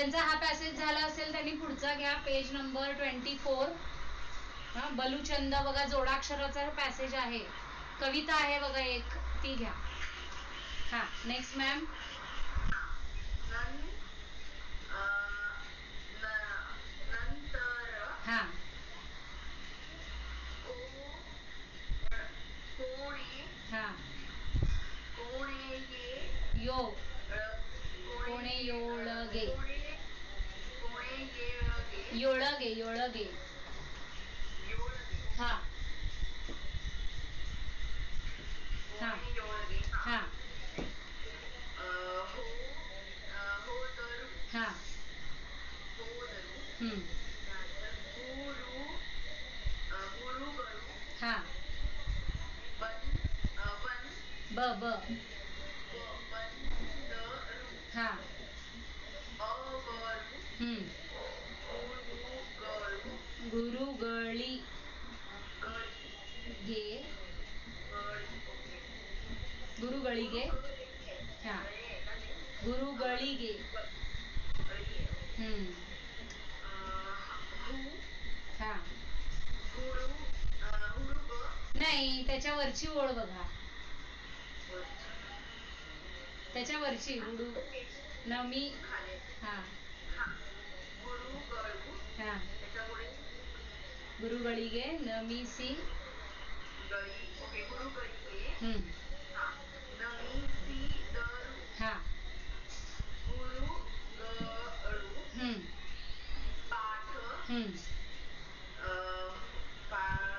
ज्यांचा हा पॅसेज झाला असेल त्यांनी पुढचा घ्या, पेज नंबर 24. हा, बलूचंद बघा, जोडाक्षराचा पॅसेज आहे, कविता आहे बघा एक, ती घ्या. हा, नेक्स्ट मॅम. नंतर हा, कोणे हा, कोणेगे यो कोणे योळगे, कोणे येळगे योळगे योळगे. योळगे हा, हा, कोणे योळगे. हा, हो होतरू हा, होदरू. हम्म, त्यानंतर गुरु गुरुगळू. हा, बन बन ब ब, बंदरू. हा, अगरू हम्म, गुरुगळू गुरुगळी गळी गे, गळी. ओके. गुरुगळी गे. हा, गुरुगळी गे. गळी आहे. ओके. हम्म, हु हा, हुडू हुडुग नाही, त्याच्यावरची ओळ बघा, वरची. त्याच्यावरची हुडू ओके. नमी. खाली. हा, हा, गुरुगळू. हा, त्याच्या पुढे गुरुगळी गे नमी सी गळी. ओके, गुरुगळी गे. हम्म, हा, नमी सी दरू. हा, गुरु गळू हम्म, पाठ. हम्म,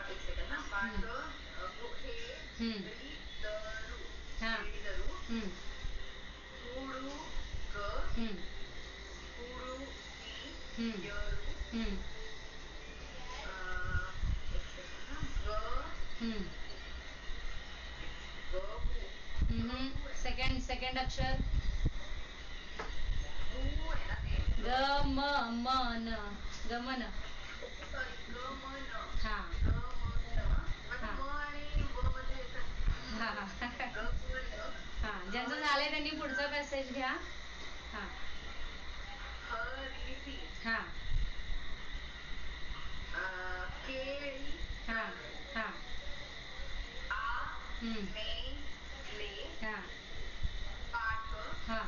एक सेकंड ना. पाठ हे हम्म, री दरू. हा, हेडी दरू. हम्म, हुडू ग हम्म, हुडू गी हम्म, यरू. हम्म, एक सेकंड ना. हम्म, गहू. गहू आहे. सेकंड अक्षर गु आहे ना ते. ग म म न, गमन. सॉरी, गमन. हा, गमन. माझं हा, म आणि व मध्ये हा, गमन. हा, ज्यांचं झालंय त्यांनी पुढचा पॅसेज घ्या. हा, हरिसी. हा, केळी हा, दरू. हा, हम्म, मेले हा, पाठ. हा,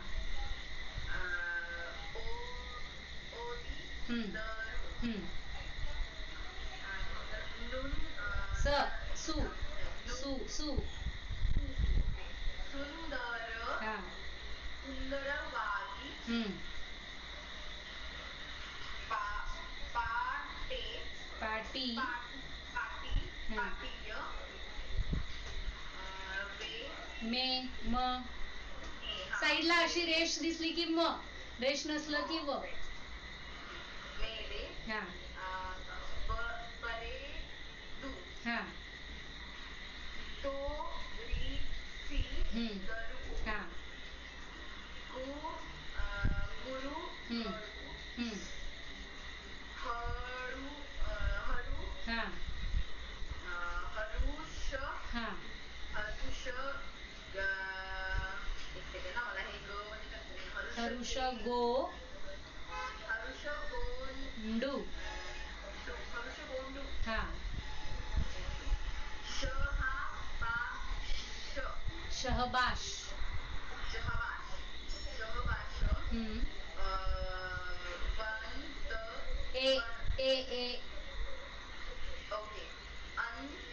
ओली हम्म, दरू. हम्म, त्यानंतर नुन स सु सु सु, ओके. सुंदर हा, सुंदरವಾಗಿ हम्म, पाटे पाटी, पाटी हा, पाटीय वे मे म, हा साईडला अशी मेले. रेष दिसली की म, रेष नसलं की व. मेले. हा, बरे दू. हा, तो सी हम्म, दरू. हा, गुरु हम्म, गळू हम्म, हरू हा, हरुष हा, हरुष एक सेकंड ना, मला हे ग मध्ये कन्फ्युजन. हरुष go हरुष do, गोंडू. हरुष गोंडू. हा, श हा बा श शहबाश, शहबाश. शहबाश. हम्म, बंत ए ए ए, ओके.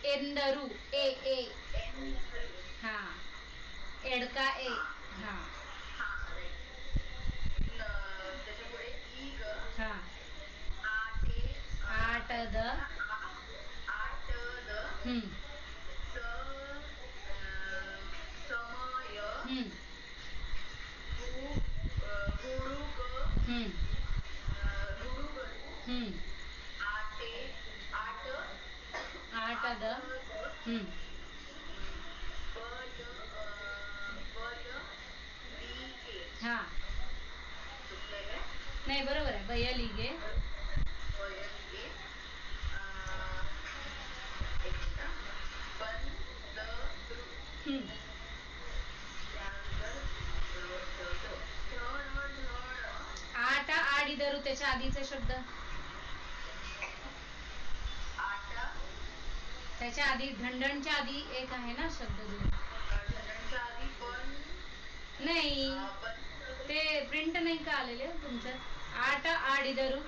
एंदरू ए ए, एंदरू. हा, एडका ए. हा हा, हा, राईट. त्याच्या पुढे ईग हा, आटे आट द, ना. आट द हम्म, स समय हम्म, हुडुग हम्म, हुडुगळू हम्म, आटे आट आट द, आटद हम्म, बय बय लिगे. हा, चुकलंय काय? नाही, बरोबर आहे, बयलिगे. बयलिगे. एक मिनिट. बंदरू. हम्म, त्यानंतर ढ ढ ढ ढ ढ आट आट आडिदरू त्याच्या आधीचा शब्द. आठ त्याच्या आधी ढंढणच्या आधी एक आहे ना शब्द दोन. ढनणच्या आधी पण नाही पण ते प्रिंट नाही का आलेले तुमच्यात. आठ आडिदरू